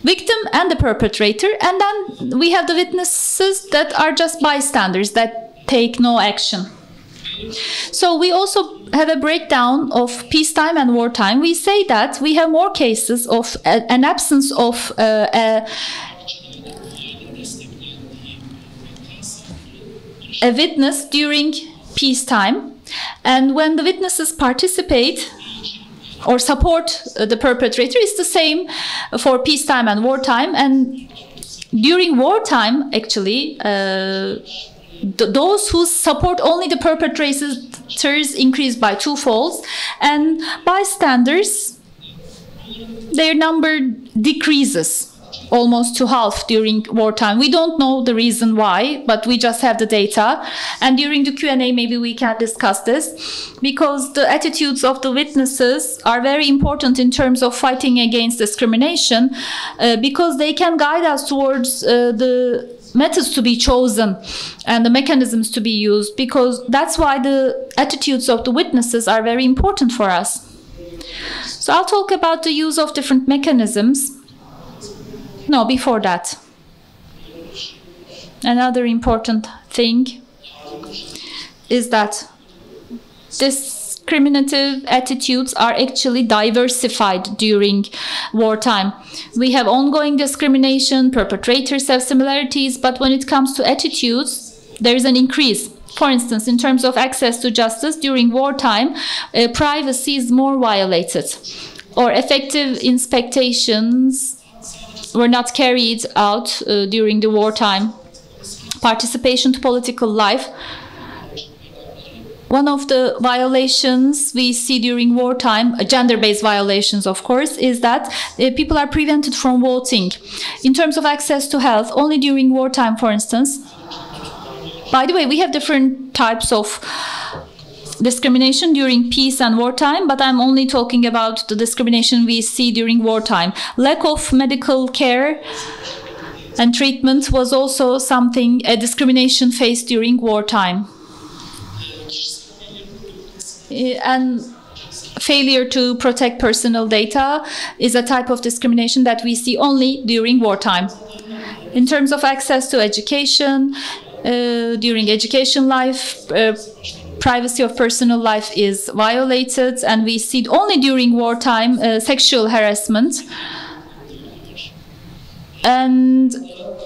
victim and the perpetrator, and then we have the witnesses that are just bystanders that take no action. So we also have a breakdown of peacetime and wartime. We say that we have more cases of an absence of a witness during peacetime, and when the witnesses participate or support the perpetrator, it's the same for peacetime and wartime. And during wartime, actually, those who support only the perpetrators increase by 2-fold, and bystanders, their number decreases almost to half during wartime. We don't know the reason why, but we just have the data. And during the Q&A, maybe we can discuss this, because the attitudes of the witnesses are very important in terms of fighting against discrimination, because they can guide us towards the methods to be chosen and the mechanisms to be used, because that's why the attitudes of the witnesses are very important for us. So I'll talk about the use of different mechanisms. No, before that. Another important thing is that discriminative attitudes are actually diversified during wartime. We have ongoing discrimination, perpetrators have similarities, but when it comes to attitudes, there is an increase. For instance, in terms of access to justice during wartime, privacy is more violated, or effective inspections were not carried out during the wartime. Participation to political life. One of the violations we see during wartime, gender-based violations of course, is that people are prevented from voting. In terms of access to health, only during wartime, for instance. By the way, we have different types of discrimination during peace and wartime, but I'm only talking about the discrimination we see during wartime. Lack of medical care and treatment was also something, a discrimination faced during wartime. And failure to protect personal data is a type of discrimination that we see only during wartime. In terms of access to education, during education life, privacy of personal life is violated, and we see only during wartime sexual harassment. And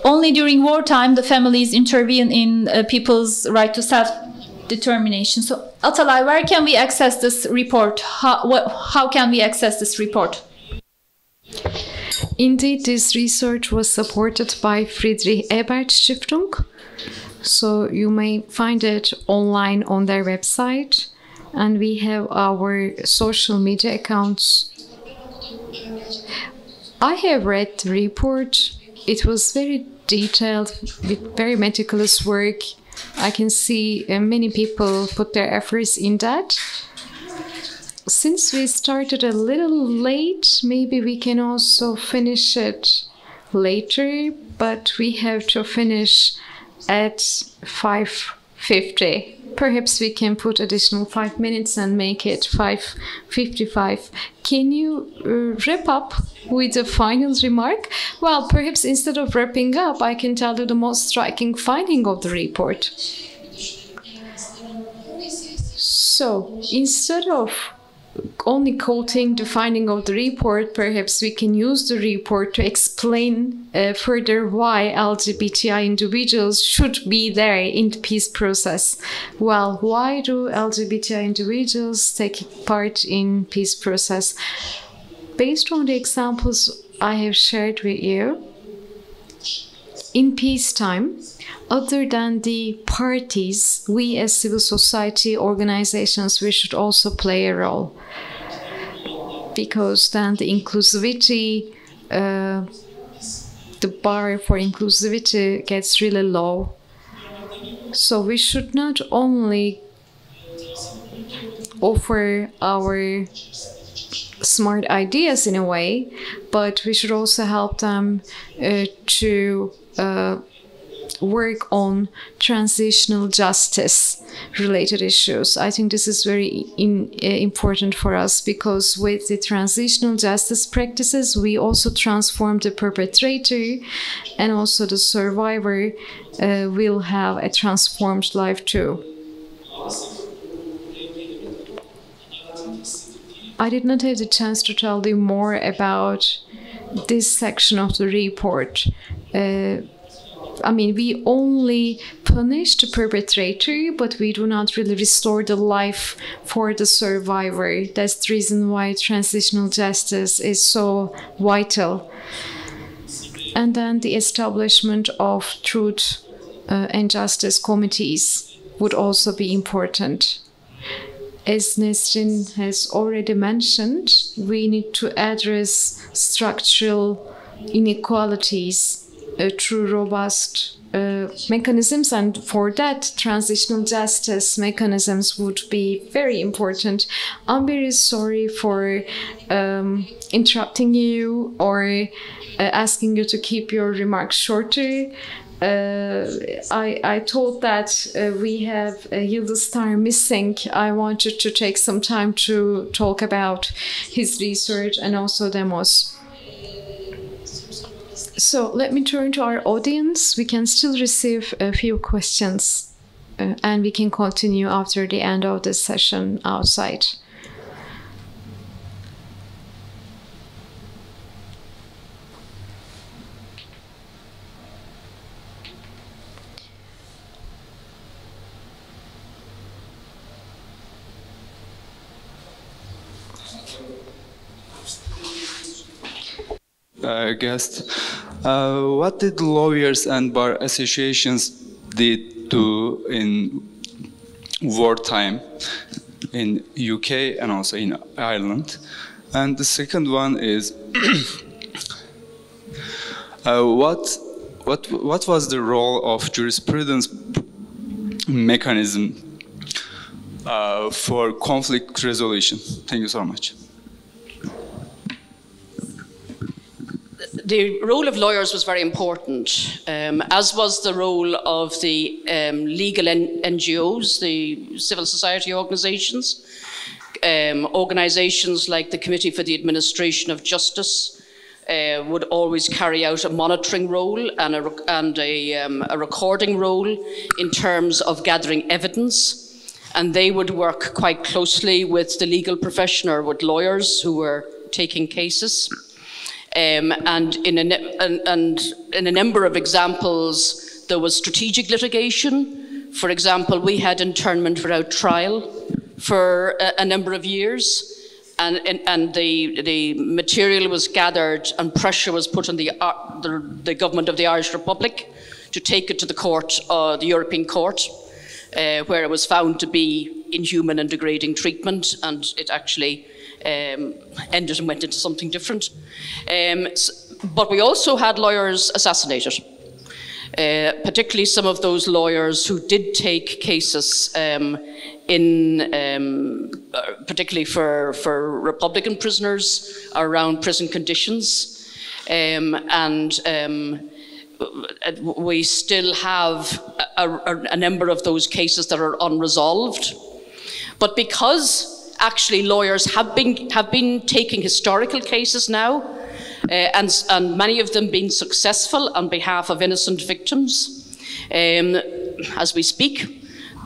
only during wartime the families intervene in people's right to self-determination. So, Atalay, where can we access this report? How can we access this report?
Indeed, this research was supported by Friedrich Ebert Stiftung. So you may find it online on their website, and we have our social media accounts. I have read the report. It was very detailed, with very meticulous work. I can see many people put their efforts in that. Since we started a little late, maybe we can also finish it later, but we have to finish at 5:50. Perhaps we can put additional 5 minutes and make it 5:55. Can you wrap up with the final remark? Well, perhaps instead of wrapping up, I can tell you the most striking finding of the report. So, instead of only quoting the finding of the report, perhaps we can use the report to explain further why LGBTI individuals should be there in the peace process. Well, why do LGBTI individuals take part in peace process? Based on the examples I have shared with you, in peacetime, other than the parties, we as civil society organizations, we should also play a role. Because then the inclusivity, the bar for inclusivity gets really low. So we should not only offer our smart ideas in a way, but we should also help them to work on transitional justice related issues. I think this is very important for us, because with the transitional justice practices, we also transform the perpetrator, and also the survivor will have a transformed life too. I did not have the chance to tell you more about this section of the report. I mean, we only punish the perpetrator, but we do not really restore the life for the survivor. That's the reason why transitional justice is so vital. And then the establishment of truth and justice committees would also be important. As Nesrin has already mentioned, we need to address structural inequalities through robust mechanisms, and for that, transitional justice mechanisms would be very important. I'm very sorry for interrupting you or asking you to keep your remarks shorter. I thought that we have Yıldıztar missing. I wanted to take some time to talk about his research and also demos. So let me turn to our audience. We can still receive a few questions and we can continue after the end of this session outside.
Guest, what did lawyers and bar associations did to in wartime in UK and also in Ireland? And the second one is what was the role of jurisprudence mechanism for conflict resolution? Thank you so much.
The role of lawyers was very important, as was the role of the legal NGOs, the civil society organisations, organisations like the Committee for the Administration of Justice would always carry out a monitoring role and a recording role in terms of gathering evidence, and they would work quite closely with the legal profession or with lawyers who were taking cases. And in a number of examples, there was strategic litigation. For example, we had internment without trial for a number of years, and the material was gathered and pressure was put on the government of the Irish Republic to take it to the court, the European Court, where it was found to be inhuman and degrading treatment, and it actually ended and went into something different. But we also had lawyers assassinated, particularly some of those lawyers who did take cases particularly for Republican prisoners around prison conditions. We still have a number of those cases that are unresolved. But because actually lawyers have been taking historical cases now, and many of them being successful on behalf of innocent victims, as we speak,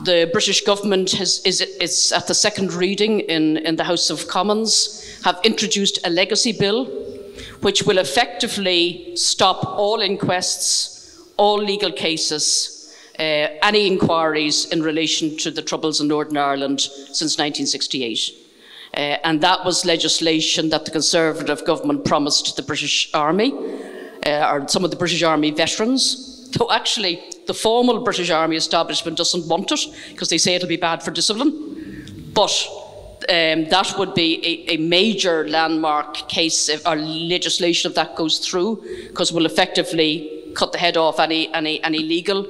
The British government is at the second reading in the House of Commons, have introduced a legacy bill which will effectively stop all inquests, all legal cases, any inquiries in relation to the Troubles in Northern Ireland since 1968. And that was legislation that the Conservative government promised the British Army, or some of the British Army veterans, though actually the formal British Army establishment doesn't want it because they say it'll be bad for discipline. But that would be a major landmark case or legislation if that goes through, because we'll effectively cut the head off any legal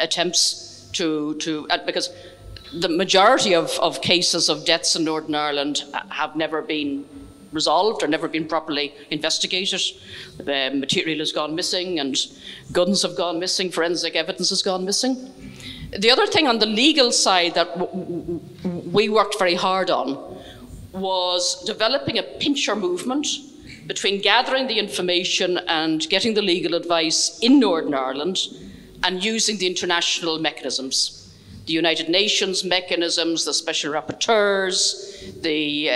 attempts because the majority of cases of deaths in Northern Ireland have never been resolved or never been properly investigated. Material has gone missing and guns have gone missing, forensic evidence has gone missing. The other thing on the legal side that we worked very hard on was developing a pincher movement between gathering the information and getting the legal advice in Northern Ireland and using the international mechanisms. The United Nations mechanisms, the special rapporteurs, the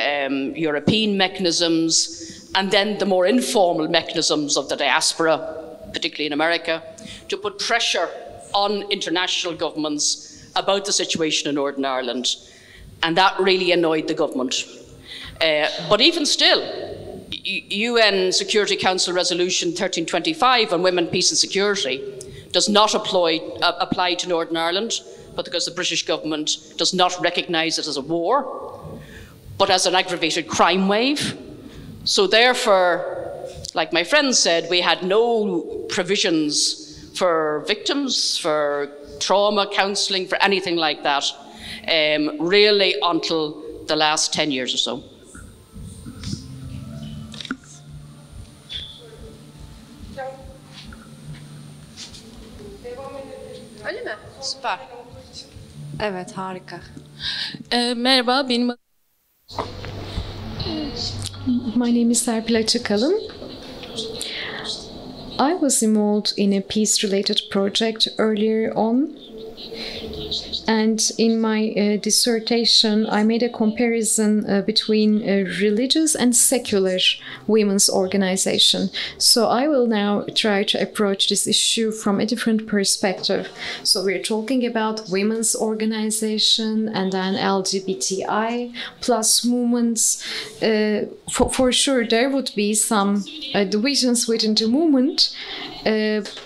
European mechanisms, and then the more informal mechanisms of the diaspora, particularly in America, to put pressure on international governments about the situation in Northern Ireland. And that really annoyed the government. But even still, UN Security Council Resolution 1325 on women, peace and security does not apply to Northern Ireland, but because the British government does not recognise it as a war, but as an aggravated crime wave. So therefore, like my friend said, we had no provisions for victims, for trauma counselling, for anything like that, really until the last 10 years or so.
Öyle mi? Süper. Evet, harika.
Merhaba, benim
My name is Serpil Açıkalın. I was involved in a peace-related project earlier on, and in my dissertation I made a comparison between religious and secular women's organization. So I will now try to approach this issue from a different perspective. So we're talking about women's organization and then LGBTI plus movements. For sure there would be some divisions within the movement,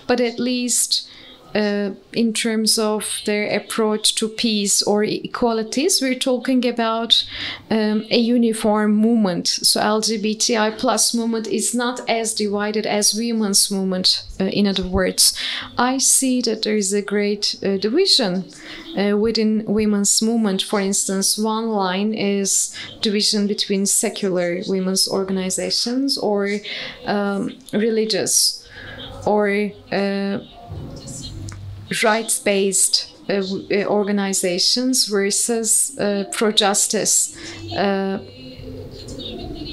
but at least in terms of their approach to peace or equalities, we're talking about a uniform movement. So LGBTI plus movement is not as divided as women's movement. In other words, I see that there is a great division within women's movement. For instance, one line is division between secular women's organizations or religious or rights-based organizations versus pro-justice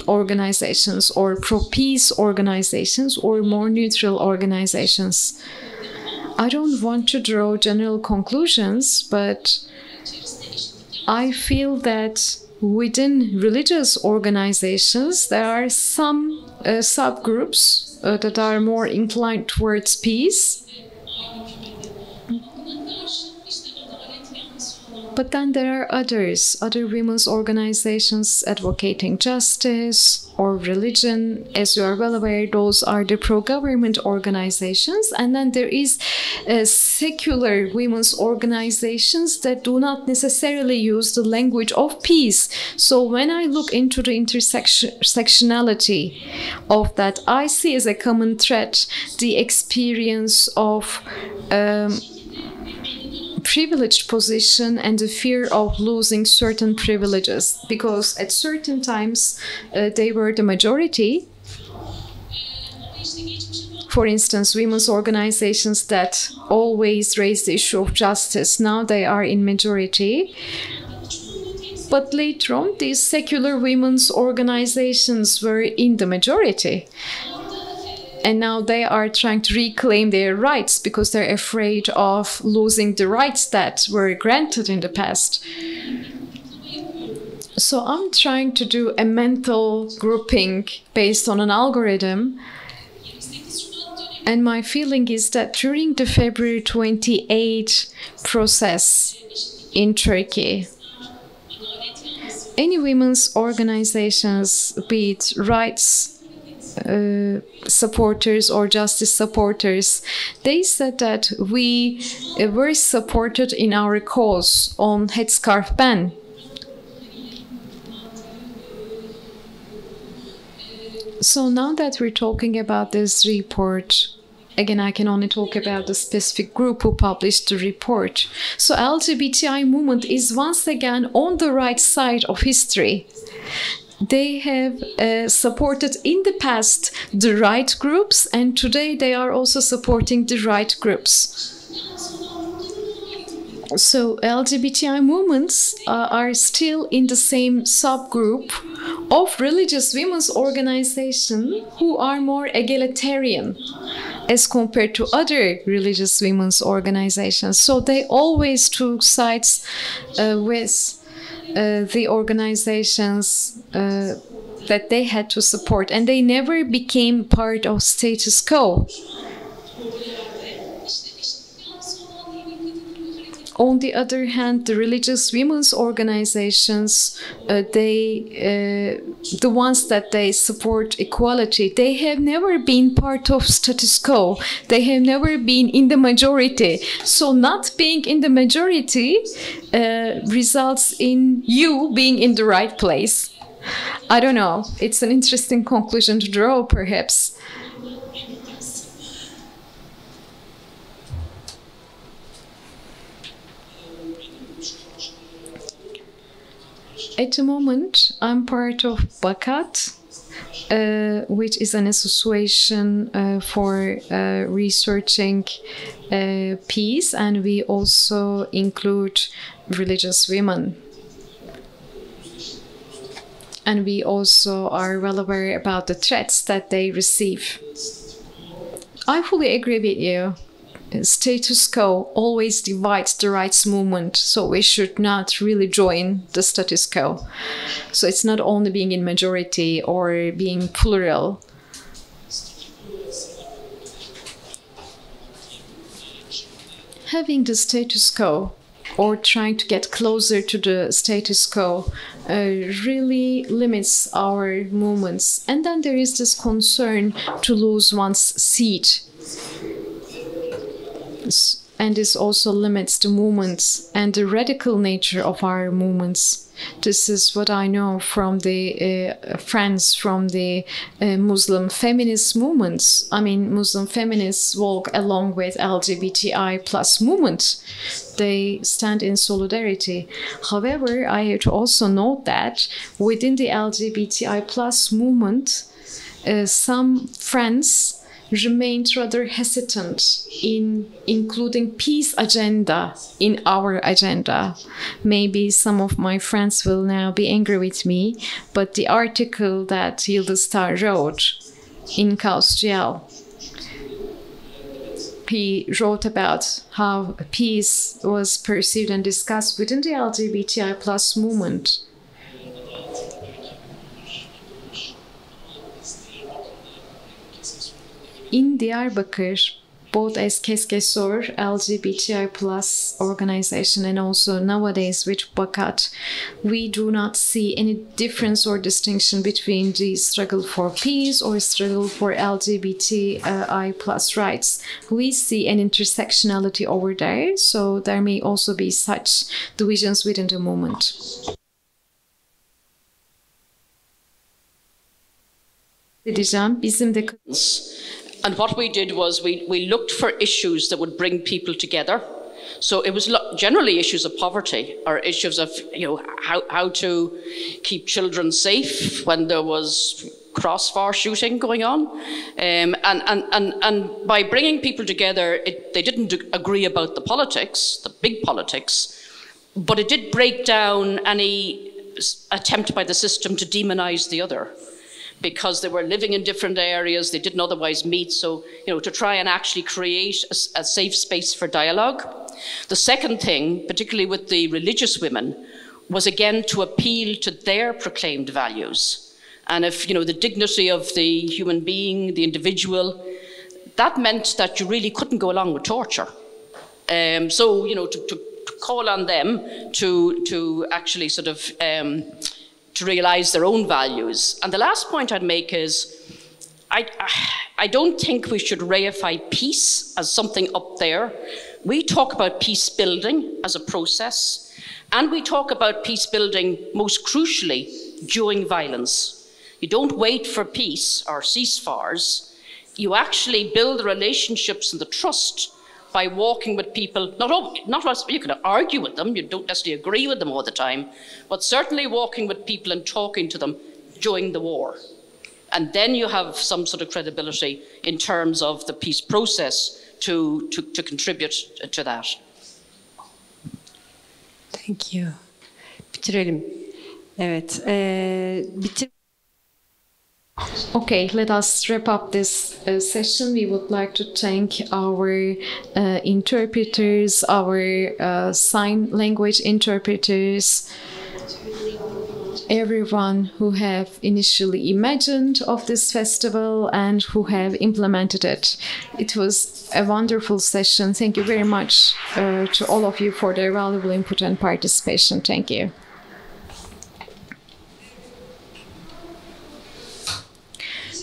organizations or pro-peace organizations or more neutral organizations. I don't want to draw general conclusions, but I feel that within religious organizations there are some subgroups that are more inclined towards peace. But then there are other women's organizations advocating justice or religion. As you are well aware, those are the pro-government organizations. And then there is secular women's organizations that do not necessarily use the language of peace. So when I look into the intersectionality of that, I see as a common thread the experience of privileged position and the fear of losing certain privileges, because at certain times they were the majority. For instance, women's organizations that always raise the issue of justice, now they are in majority. But later on, these secular women's organizations were in the majority. And now they are trying to reclaim their rights because they're afraid of losing the rights that were granted in the past. So I'm trying to do a mental grouping based on an algorithm. And my feeling is that during the February 28 process in Turkey, any women's organizations, be it rights supporters or justice supporters, they said that we were supported in our cause on headscarf ban. So now that we're talking about this report, again, I can only talk about the specific group who published the report. So LGBTI movement is once again on the right side of history. They have supported in the past the right groups, and today they are also supporting the right groups. So LGBTI movements are still in the same subgroup of religious women's organizations who are more egalitarian as compared to other religious women's organizations. So they always took sides with the organizations that they had to support, and they never became part of status quo. On the other hand, the religious women's organizations, the ones that they support equality, they have never been part of status quo. They have never been in the majority. So not being in the majority results in you being in the right place. I don't know. It's an interesting conclusion to draw, perhaps. At the moment, I'm part of BACAT, which is an association for researching peace, and we also include religious women. And we also are well aware about the threats that they receive. I fully agree with you. Status quo always divides the rights movement, so we should not really join the status quo. So it's not only being in majority or being plural. Having the status quo or trying to get closer to the status quo really limits our movements. And then there is this concern to lose one's seat. And this also limits the movements and the radical nature of our movements. This is what I know from the friends from the Muslim feminist movements. I mean, Muslim feminists walk along with LGBTI plus movement. They stand in solidarity. However, I have to also note that within the LGBTI plus movement, some friends remained rather hesitant in including peace agenda in our agenda. Maybe some of my friends will now be angry with me, but the article that Yıldızlar wrote in Kausgel, he wrote about how peace was perceived and discussed within the LGBTI plus movement. In Diyarbakır, both as Keskesor, LGBTI plus organization, and also nowadays with BACAT, we do not see any difference or distinction between the struggle for peace or struggle for LGBTI plus rights. We see an intersectionality over there, so there may also be such divisions within the movement.
And what we did was we looked for issues that would bring people together. So it was generally issues of poverty or issues of how to keep children safe when there was crossfire shooting going on. And by bringing people together, they didn't agree about the politics, the big politics, but it did break down any attempt by the system to demonize the other. because they were living in different areas, they didn't otherwise meet. So, to try and actually create a safe space for dialogue. The second thing, particularly with the religious women, was again to appeal to their proclaimed values. And if, the dignity of the human being, the individual, that meant that you really couldn't go along with torture. So, to call on them to actually sort of to realise their own values. And the last point I'd make is, I don't think we should reify peace as something up there. We talk about peace building as a process, and we talk about peace building most crucially during violence. You don't wait for peace or ceasefires. You actually build the relationships and the trust by walking with people. Not you can argue with them, you don't necessarily agree with them all the time, but certainly walking with people and talking to them during the war. And then you have some sort of credibility in terms of the peace process to contribute to that.
Thank you. Bitirelim. Evet.
Okay, let us wrap up this session. We would like to thank our interpreters, our sign language interpreters, everyone who have initially imagined of this festival and who have implemented it. It was a wonderful session. Thank you very much to all of you for their valuable input and participation. Thank you.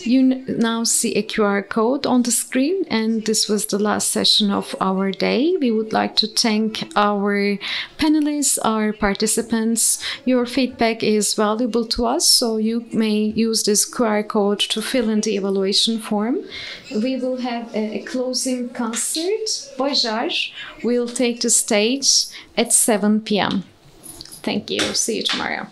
You now see a QR code on the screen, and this was the last session of our day. We would like to thank our panelists, our participants. Your feedback is valuable to us, so you may use this QR code to fill in the evaluation form. We will have a closing concert. Göçer will take the stage at 7 p.m. Thank you. See you tomorrow.